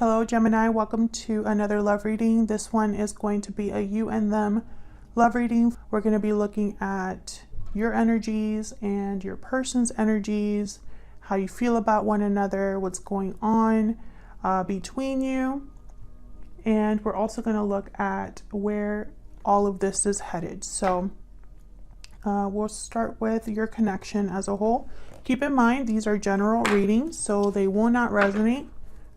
Hello Gemini, welcome to another love reading. This one is going to be a you and them love reading. We're going to be looking at your energies and your person's energies, how you feel about one another, what's going on between you. And we're also going to look at where all of this is headed. So we'll start with your connection as a whole. Keep in mind, these are general readings, so they will not resonate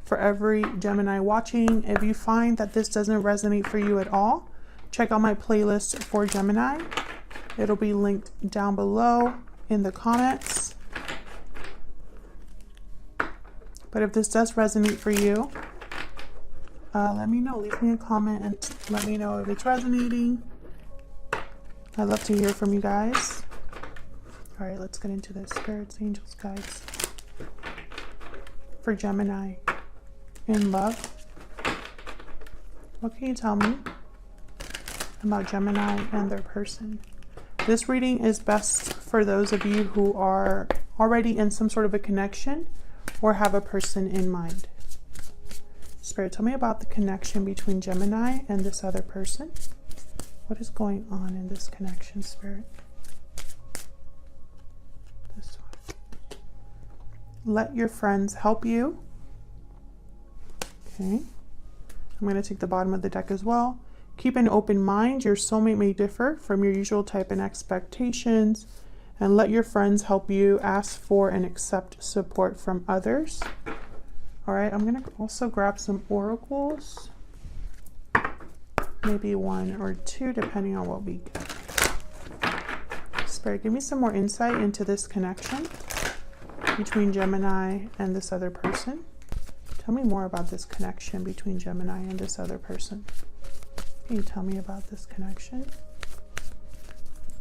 for every Gemini watching. If you find that this doesn't resonate for you at all, check out my playlist for Gemini. It'll be linked down below in the comments. But if this does resonate for you, let me know. Leave me a comment and let me know if it's resonating. I'd love to hear from you guys. All right, let's get into this. Spirits, angels, guides for Gemini in love. What can you tell me about Gemini and their person? This reading is best for those of you who are already in some sort of a connection or have a person in mind. Spirit, tell me about the connection between Gemini and this other person. What is going on in this connection, Spirit? This one. Let your friends help you. Okay. I'm going to take the bottom of the deck as well. Keep an open mind. Your soulmate may differ from your usual type and expectations. And let your friends help you. Ask for and accept support from others. All right. I'm going to also grab some oracles. Maybe one or two, depending on what we get. Spirit, give me some more insight into this connection between Gemini and this other person. Tell me more about this connection between Gemini and this other person. Can you tell me about this connection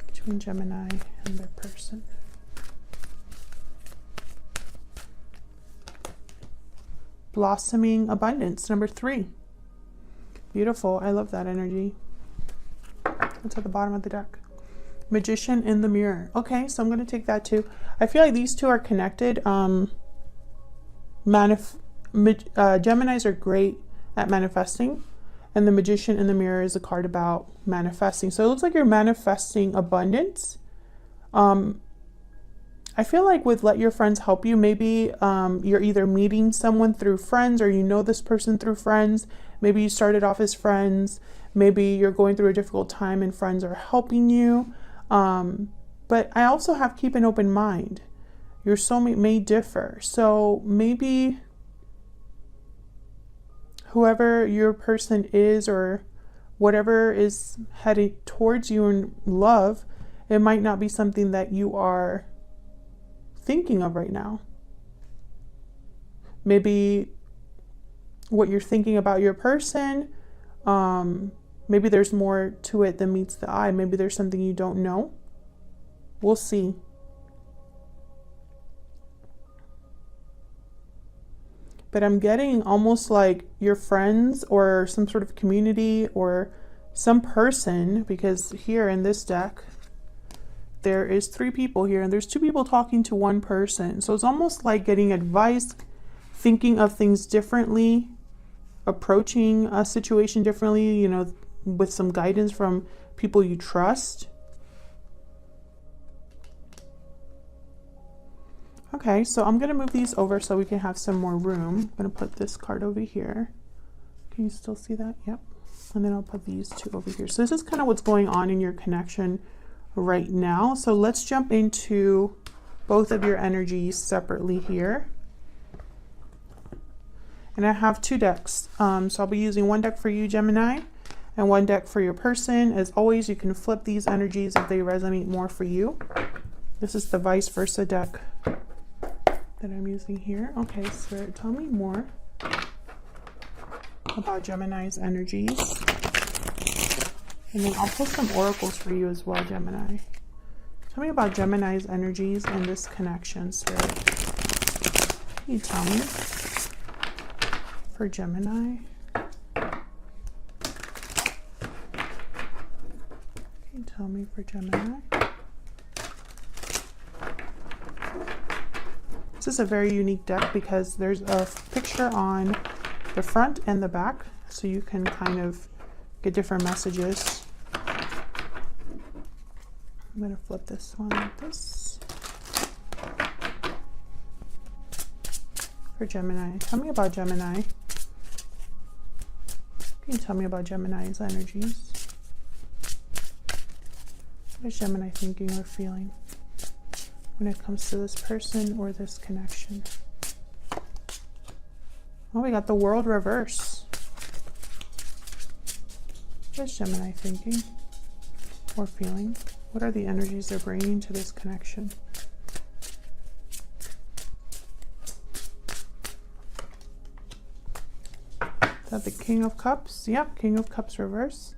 between Gemini and their person? Blossoming abundance, number 3. Beautiful. I love that energy. It's at the bottom of the deck. Magician in the mirror. Okay, so I'm going to take that too. I feel like these two are connected. Geminis are great at manifesting, and the Magician in the mirror is a card about manifesting. So it looks like you're manifesting abundance. I feel like with let your friends help you, maybe you're either meeting someone through friends or you know this person through friends. Maybe you started off as friends. Maybe you're going through a difficult time and friends are helping you. But I also have keep an open mind. Your soulmate may differ. So maybe whoever your person is or whatever is headed towards you in love, it might not be something that you are thinking of right now. Maybe what you're thinking about your person, maybe there's more to it than meets the eye. Maybe there's something you don't know. We'll see. But I'm getting almost like your friends or some sort of community or some person, because here in this deck, there is 3 people here and there's 2 people talking to one person. So it's almost like getting advice, thinking of things differently, approaching a situation differently, you know, with some guidance from people you trust. Okay, so I'm going to move these over so we can have some more room. I'm going to put this card over here. Can you still see that? Yep. And then I'll put these 2 over here. So this is kind of what's going on in your connection right now. So let's jump into both of your energies separately here. And I have 2 decks. So I'll be using one deck for you, Gemini, and one deck for your person. As always, you can flip these energies if they resonate more for you. This is the vice versa deck that I'm using here. Okay, Spirit, tell me more about Gemini's energies. And then I'll pull some oracles for you as well, Gemini. Tell me about Gemini's energies and this connection, Spirit. Can you tell me for Gemini? Can you tell me for Gemini? This is a very unique deck because there's a picture on the front and the back, so you can kind of get different messages. I'm going to flip this one like this. For Gemini. Tell me about Gemini. Can you tell me about Gemini's energies? What is Gemini thinking or feeling when it comes to this person or this connection? Oh, we got the World reverse. What is Gemini thinking or feeling? What are the energies they're bringing to this connection? Is that the King of Cups? Yep, King of Cups reverse.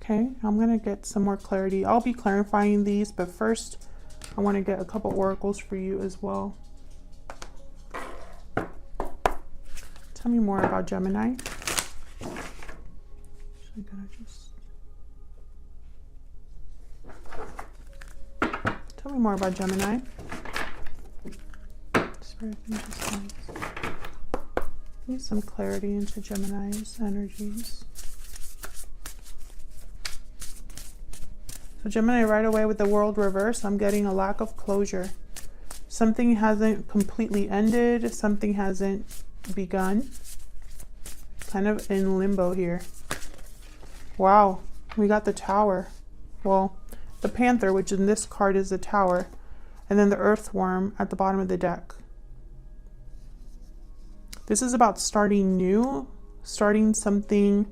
Okay, I'm going to get some more clarity. I'll be clarifying these, but first I want to get a couple oracles for you as well. Tell me more about Gemini. Actually, gonna just... Tell me more about Gemini. Spirit, need some clarity into Gemini's energies. So Gemini, right away with the World reverse, I'm getting a lack of closure. Something hasn't completely ended. Something hasn't begun. Kind of in limbo here. Wow, we got the Tower. Well, the Panther, which in this card is the Tower, and then the Earthworm at the bottom of the deck. This is about starting new, starting something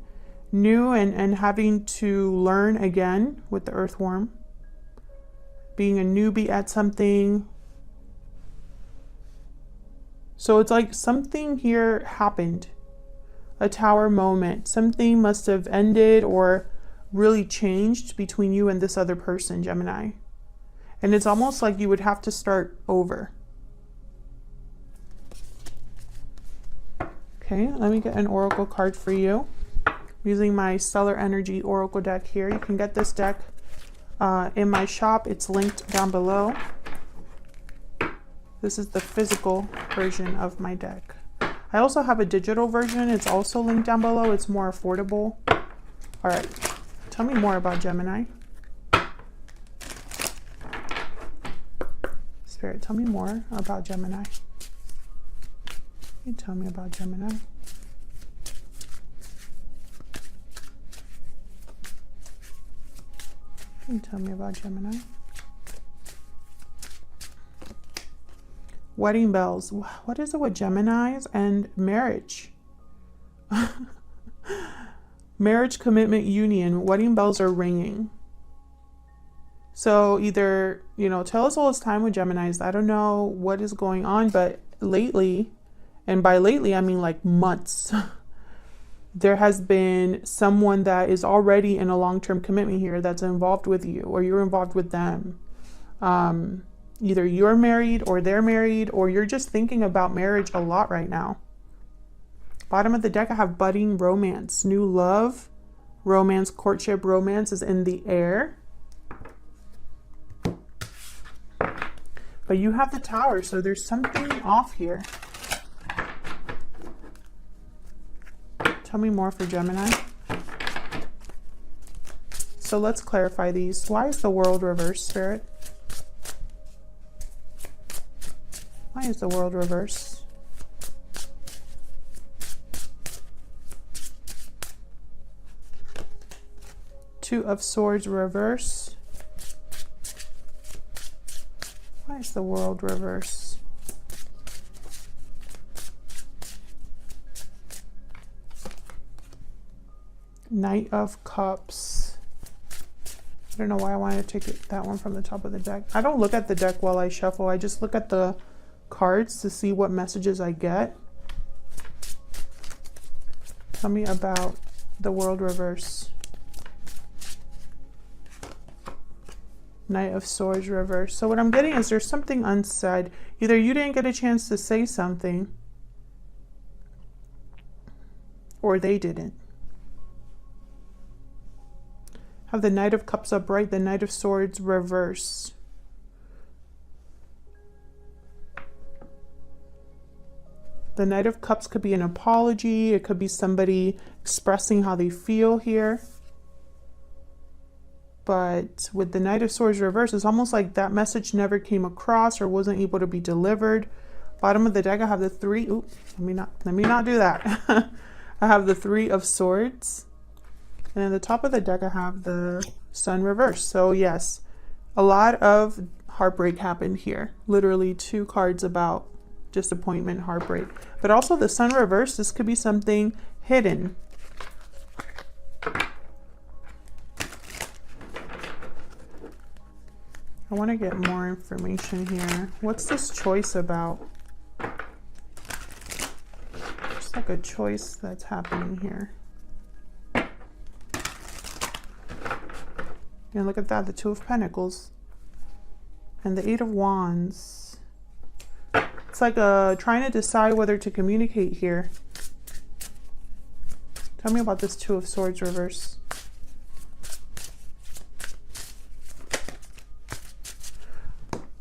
new, and having to learn again with the Earthworm. Being a newbie at something. So it's like something here happened. A Tower moment. Something must have ended or really changed between you and this other person, Gemini. And it's almost like you would have to start over. Okay, let me get an oracle card for you. I'm using my Stellar Energy Oracle deck here. You can get this deck in my shop. It's linked down below. This is the physical version of my deck. I also have a digital version. It's also linked down below. It's more affordable. All right, tell me more about Gemini. Spirit, tell me more about Gemini. Can you tell me about Gemini? Can you tell me about Gemini? Wedding bells. What is it with Geminis and marriage? Marriage, commitment, union. Wedding bells are ringing. So either, you know, tell us all this time with Geminis. I don't know what is going on, but lately, and by lately, I mean like months, there has been someone that is already in a long-term commitment here that's involved with you, or you're involved with them. Either you're married or they're married, or you're just thinking about marriage a lot right now. Bottom of the deck, I have budding romance, new love, romance, courtship, romance is in the air. But you have the Tower, so there's something off here. Tell me more for Gemini. So let's clarify these. Why is the World reverse, Spirit? Why is the World reverse? Two of Swords reverse. Why is the World reverse? Knight of Cups. I don't know why I wanted to take that one from the top of the deck. I don't look at the deck while I shuffle. I just look at the cards to see what messages I get. Tell me about the World reverse. Knight of Swords reverse. So what I'm getting is there's something unsaid. Either you didn't get a chance to say something, or they didn't. Have the Knight of Cups upright, the Knight of Swords reverse. The Knight of Cups could be an apology. It could be somebody expressing how they feel here. But with the Knight of Swords reversed, it's almost like that message never came across or wasn't able to be delivered. Bottom of the deck, I have the three. Ooh, let me not do that. I have the Three of Swords. And at the top of the deck, I have the Sun reversed. So yes, a lot of heartbreak happened here. Literally 2 cards about disappointment, heartbreak. But also the Sun reversed, this could be something hidden. I want to get more information here. What's this choice about? It's like a choice that's happening here. And look at that, the Two of Pentacles and the Eight of Wands. It's like trying to decide whether to communicate here. Tell me about this Two of Swords reverse.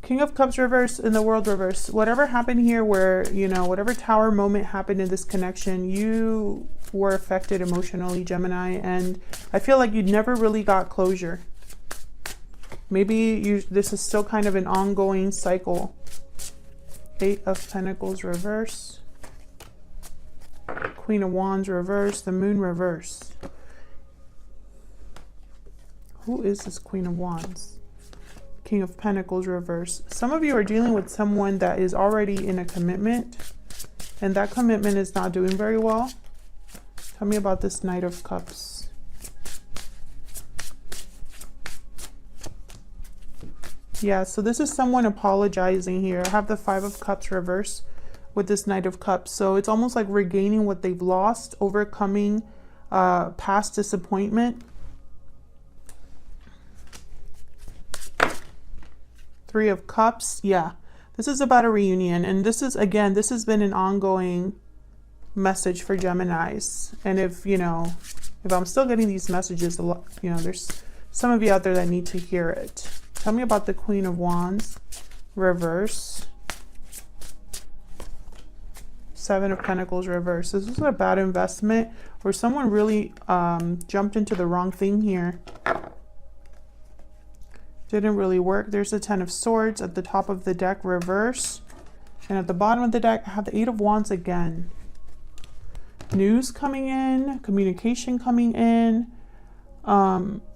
King of Cups reverse in the World reverse. Whatever happened here where, you know, whatever tower moment happened in this connection, you were affected emotionally, Gemini, and I feel like you never really got closure. Maybe this is still kind of an ongoing cycle. Eight of Pentacles reverse. Queen of Wands reverse. The Moon reverse. Who is this Queen of Wands? King of Pentacles reverse. Some of you are dealing with someone that is already in a commitment, and that commitment is not doing very well. Tell me about this Knight of Cups. Yeah, so this is someone apologizing here. I have the Five of Cups reverse with this Knight of Cups. So it's almost like regaining what they've lost, overcoming past disappointment. Three of Cups. Yeah, this is about a reunion. And this is, again, this has been an ongoing message for Geminis. And if, you know, if I'm still getting these messages, a lot, you know, there's some of you out there that need to hear it. Tell me about the Queen of Wands reverse. Seven of Pentacles reverse. This is a bad investment where someone really jumped into the wrong thing here. Didn't really work. There's the Ten of Swords at the top of the deck reverse. And at the bottom of the deck, I have the Eight of Wands again. News coming in, communication coming in.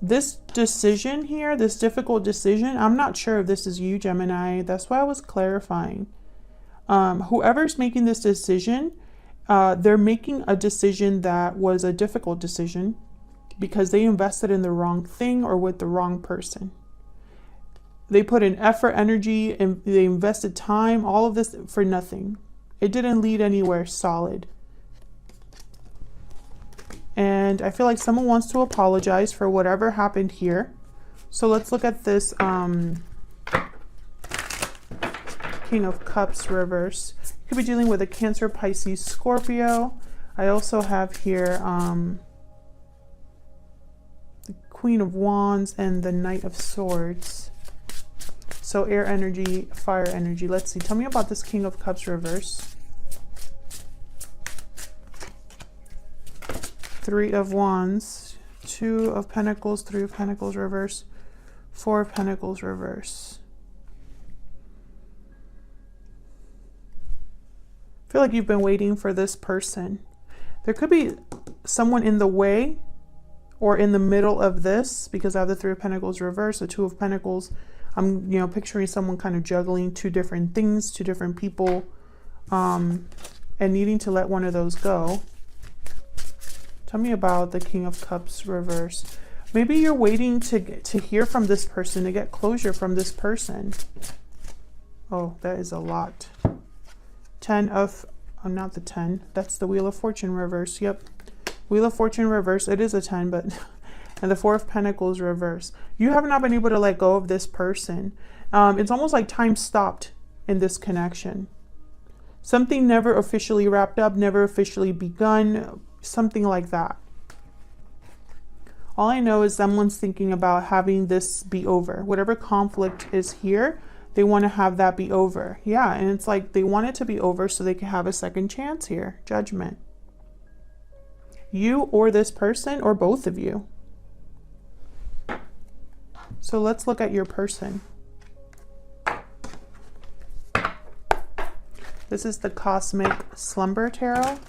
This decision here, this difficult decision, I'm not sure if this is you, Gemini. That's why I was clarifying. Whoever's making this decision, they're making a decision that was a difficult decision because they invested in the wrong thing or with the wrong person. They put in effort, energy, and they invested time, all of this for nothing. It didn't lead anywhere solid. And I feel like someone wants to apologize for whatever happened here. So let's look at this King of Cups reverse. You could be dealing with a Cancer, Pisces, Scorpio. I also have here the Queen of Wands and the Knight of Swords. So air energy, fire energy. Let's see. Tell me about this King of Cups reverse. Three of Wands, Two of Pentacles, Three of Pentacles reverse, Four of Pentacles reverse. I feel like you've been waiting for this person. There could be someone in the way or in the middle of this because I have the Three of Pentacles reverse, the Two of Pentacles. I'm, you know, picturing someone kind of juggling two different things, two different people, and needing to let one of those go. Tell me about the King of Cups reverse. Maybe you're waiting to hear from this person, to get closure from this person. Oh, that is a lot. 10 of, oh, not the 10. That's the Wheel of Fortune reverse. Yep. Wheel of Fortune reverse. It is a 10, but... and the Four of Pentacles reverse. You have not been able to let go of this person. It's almost like time stopped in this connection. Something never officially wrapped up, never officially begun. Something like that. All I know is someone's thinking about having this be over. Whatever conflict is here, They want to have that be over. Yeah, and it's like they want it to be over so they can have a second chance here. Judgment. You or this person or both of you. So let's look at your person. This is the Cosmic Slumber Tarot.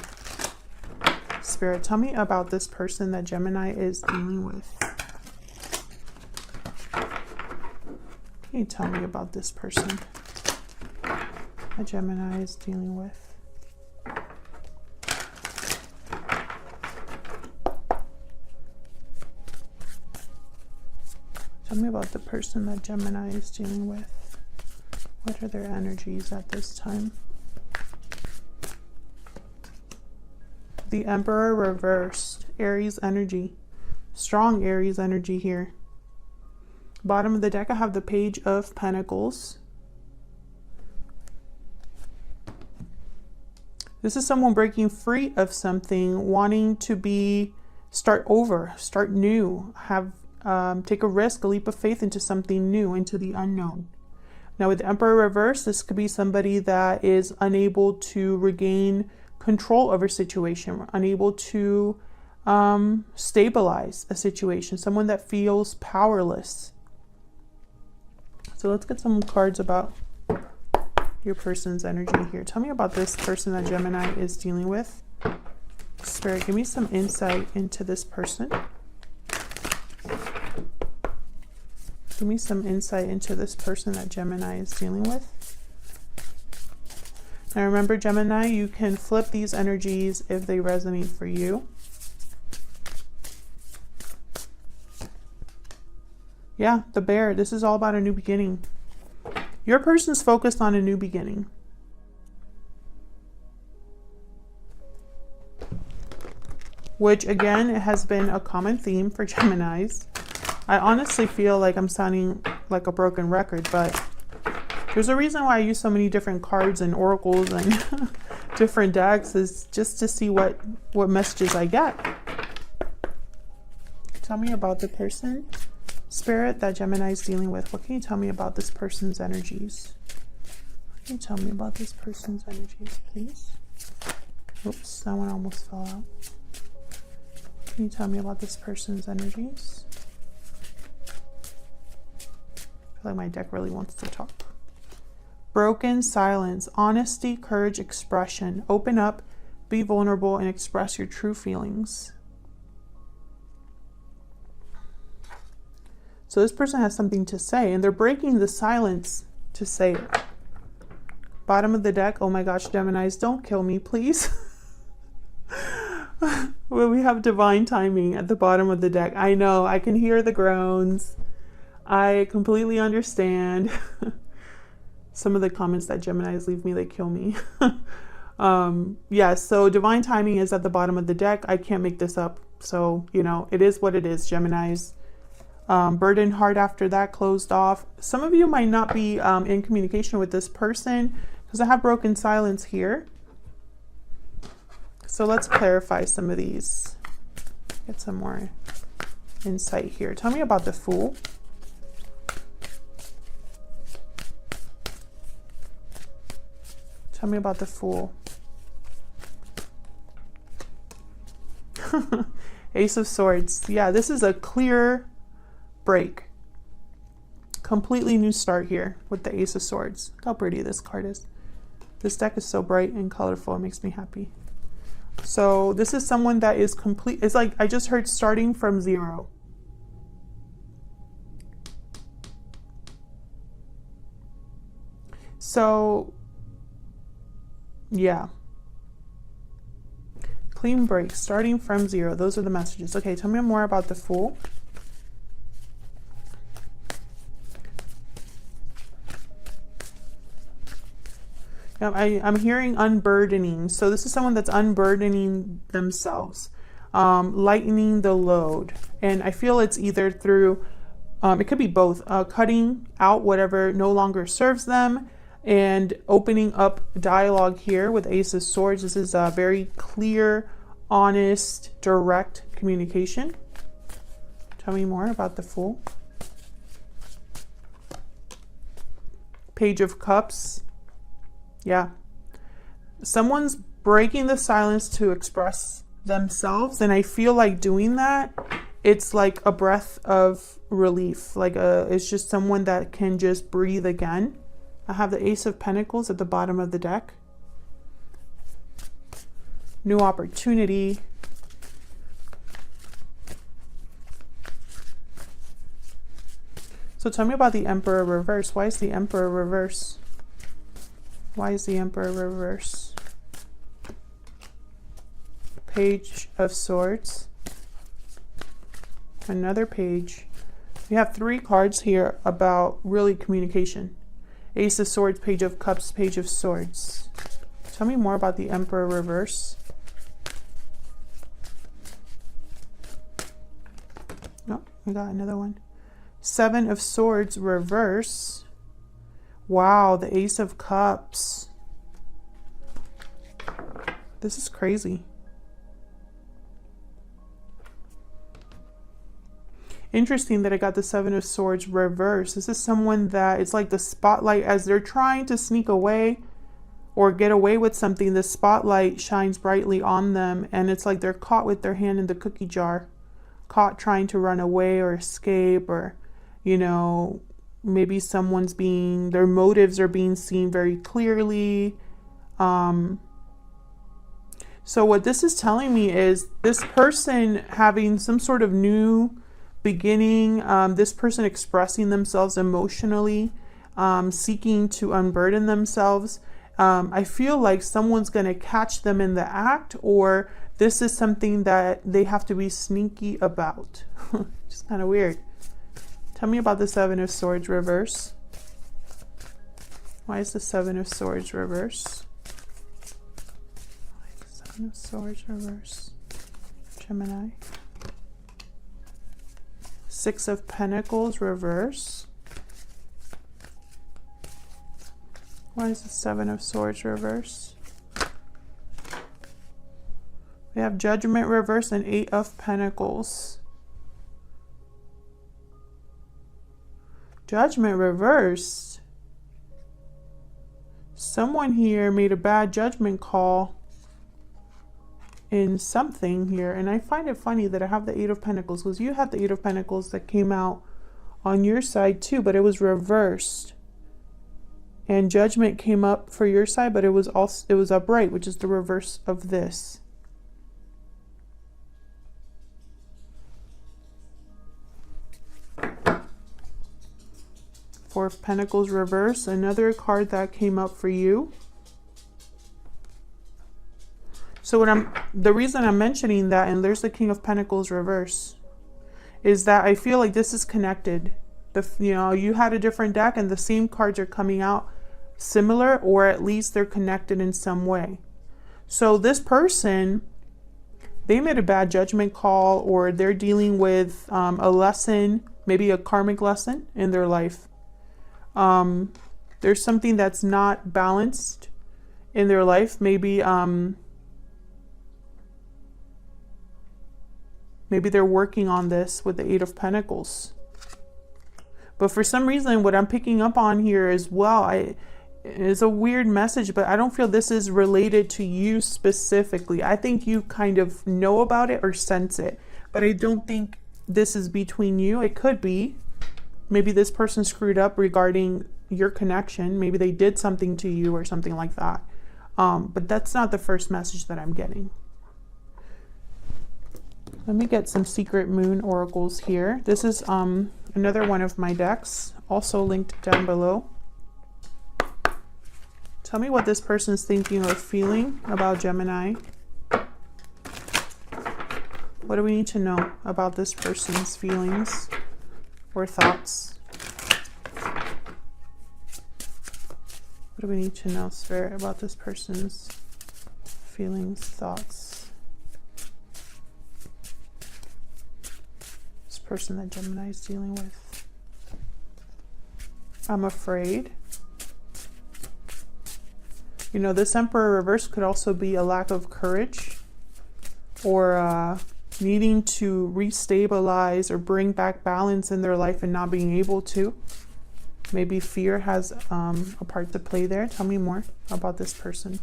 Spirit, tell me about this person that Gemini is dealing with. Can you tell me about this person that Gemini is dealing with? Tell me about the person that Gemini is dealing with. What are their energies at this time? The Emperor reversed. Aries energy. Strong Aries energy here. Bottom of the deck, I have the Page of Pentacles. This is someone breaking free of something, wanting to start over, start new, take a risk, a leap of faith into something new, into the unknown. Now with the Emperor reverse, this could be somebody that is unable to regain control over a situation, unable to stabilize a situation, someone that feels powerless. So let's get some cards about your person's energy here. Tell me about this person that Gemini is dealing with. Spirit, give me some insight into this person. Give me some insight into this person that Gemini is dealing with. Now remember, Gemini, you can flip these energies if they resonate for you. Yeah, the Bear. This is all about a new beginning. Your person's focused on a new beginning. Which, again, it has been a common theme for Geminis. I honestly feel like I'm sounding like a broken record, but there's a reason why I use so many different cards and oracles and different decks, is just to see what messages I get. Tell me about the person, Spirit, that Gemini is dealing with. What can you tell me about this person's energies? What can you tell me about this person's energies, please? Oops, that one almost fell out. Can you tell me about this person's energies? I feel like my deck really wants to talk. Broken silence, honesty, courage, expression. Open up, be vulnerable, and express your true feelings. So this person has something to say, and they're breaking the silence to say it. Bottom of the deck, oh my gosh, Geminis, don't kill me, please. Well, we have divine timing at the bottom of the deck. I know, I can hear the groans. I completely understand. Some of the comments that Geminis leave me, they kill me. Yeah, so divine timing is at the bottom of the deck. I can't make this up. So, you know, it is what it is, Geminis. Burdened heart after that, closed off. Some of you might not be in communication with this person because I have broken silence here. So let's clarify some of these. Get some more insight here. Tell me about the Fool. Tell me about the Fool. Ace of Swords. Yeah, this is a clear break. Completely new start here with the Ace of Swords. Look how pretty this card is. This deck is so bright and colorful. It makes me happy. So this is someone that is complete. It's like I just heard starting from zero. So yeah. Clean break, starting from zero. Those are the messages. Okay, tell me more about the Fool. I'm hearing unburdening. So this is someone that's unburdening themselves, lightening the load. And I feel it's either through, it could be both, cutting out whatever no longer serves them and opening up dialogue here with Ace of Swords. This is a very clear, honest, direct communication. Tell me more about the Fool. Page of Cups. Yeah. Someone's breaking the silence to express themselves, and I feel like doing that, it's like a breath of relief. Like it's just someone that can just breathe again. I have the Ace of Pentacles at the bottom of the deck. New opportunity. So tell me about the Emperor reverse. Why is the Emperor reverse? Why is the Emperor reverse? Page of Swords. Another page. We have 3 cards here about really communication. Ace of Swords, Page of Cups, Page of Swords. Tell me more about the Emperor reverse. Oh, we got another one. 7 of Swords reverse. Wow, the Ace of Cups. This is crazy. Interesting that I got the 7 of Swords reverse. This is someone that it's like the spotlight, as they're trying to sneak away or get away with something, the spotlight shines brightly on them, and it's like they're caught with their hand in the cookie jar, caught trying to run away or escape, or, you know, maybe someone's being, their motives are being seen very clearly. So what this is telling me is this person having some sort of new beginning, this person expressing themselves emotionally, seeking to unburden themselves. I feel like someone's going to catch them in the act, or this is something that they have to be sneaky about. Just kind of weird. Tell me about the 7 of Swords reverse. Why is the 7 of Swords reverse? Why is the 7 of Swords reverse? Gemini. 6 of Pentacles reverse. Why is the 7 of Swords reverse? We have Judgment reverse and 8 of Pentacles. Judgment reversed. Someone here made a bad judgment call in something here, and I find it funny that I have the 8 of Pentacles, because you have the 8 of Pentacles that came out on your side too, but it was reversed, and Judgment came up for your side, but it was upright, which is the reverse of this. Four of Pentacles reverse, another card that came up for you. So the reason I'm mentioning that, and there's the King of Pentacles reverse, is that I feel like this is connected. You had a different deck and the same cards are coming out similar, or at least they're connected in some way. So this person, they made a bad judgment call, or they're dealing with a lesson, maybe a karmic lesson in their life. There's something that's not balanced in their life. Maybe they're working on this with the 8 of Pentacles. But for some reason, what I'm picking up on here as well, it's a weird message, but I don't feel this is related to you specifically. I think you kind of know about it or sense it, but I don't think this is between you. It could be. Maybe this person screwed up regarding your connection. Maybe they did something to you or something like that. But that's not the first message that I'm getting. Let me get some secret moon oracles here. This is another one of my decks, also linked down below. Tell me what this person is thinking or feeling about Gemini. What do we need to know about this person's feelings or thoughts? What do we need to know, Spirit, about this person's feelings, thoughts? Person that Gemini is dealing with. I'm afraid. You know, this Emperor reverse could also be a lack of courage, or needing to restabilize or bring back balance in their life and not being able to. Maybe fear has a part to play there. Tell me more about this person.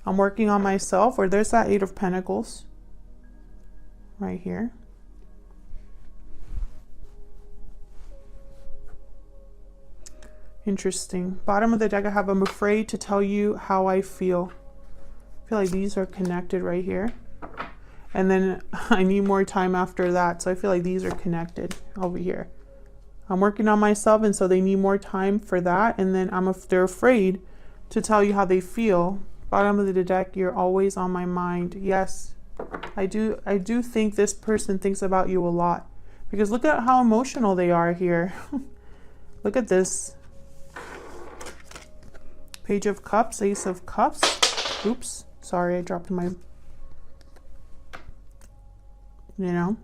I'm working on myself, or there's that 8 of Pentacles right here. Interesting. Bottom of the deck, I have, I'm afraid to tell you how I feel. I feel like these are connected right here. And then I need more time after that. So I feel like these are connected over here. I'm working on myself, and so they need more time for that. And then they're afraid to tell you how they feel. Bottom of the deck, you're always on my mind. Yes, I do think this person thinks about you a lot, because look at how emotional they are here. Look at this. Page of Cups, Ace of Cups. Oops, sorry, I dropped my, you know.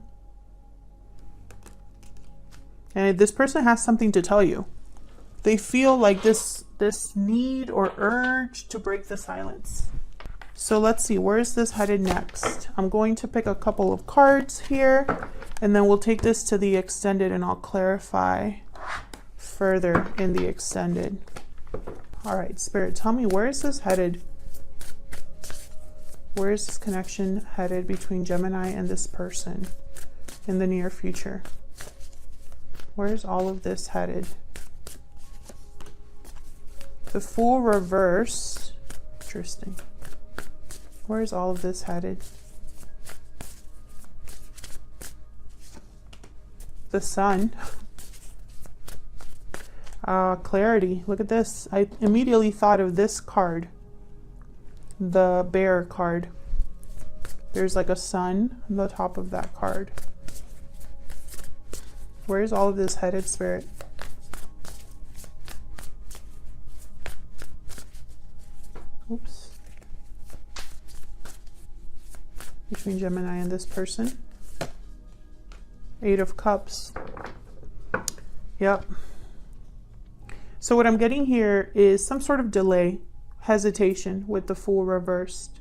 And this person has something to tell you. They feel like this need or urge to break the silence. So let's see, where is this headed next? I'm going to pick a couple of cards here, and then we'll take this to the extended, and I'll clarify further in the extended. All right, Spirit, tell me, where is this headed? Where is this connection headed between Gemini and this person in the near future? Where's all of this headed? The Fool reversed. Interesting. Where's all of this headed? The Sun. Clarity. Look at this. I immediately thought of this card. The Bear card. There's like a sun on the top of that card. Where's all of this headed, Spirit? Oops. Between Gemini and this person. 8 of Cups. Yep. So what I'm getting here is some sort of delay, hesitation with the Fool reversed.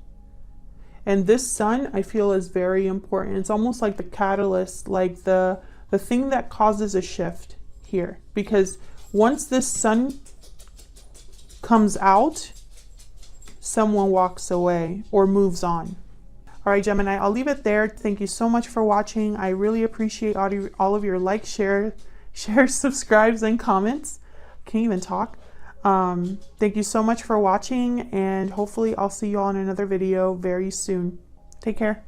And this Sun, I feel, is very important. It's almost like the catalyst, like the thing that causes a shift here. Because once this Sun comes out, someone walks away or moves on. All right, Gemini, I'll leave it there. Thank you so much for watching. I really appreciate all of your likes, shares, subscribes, and comments. Can't even talk. Thank you so much for watching, and hopefully I'll see you all in another video very soon. Take care.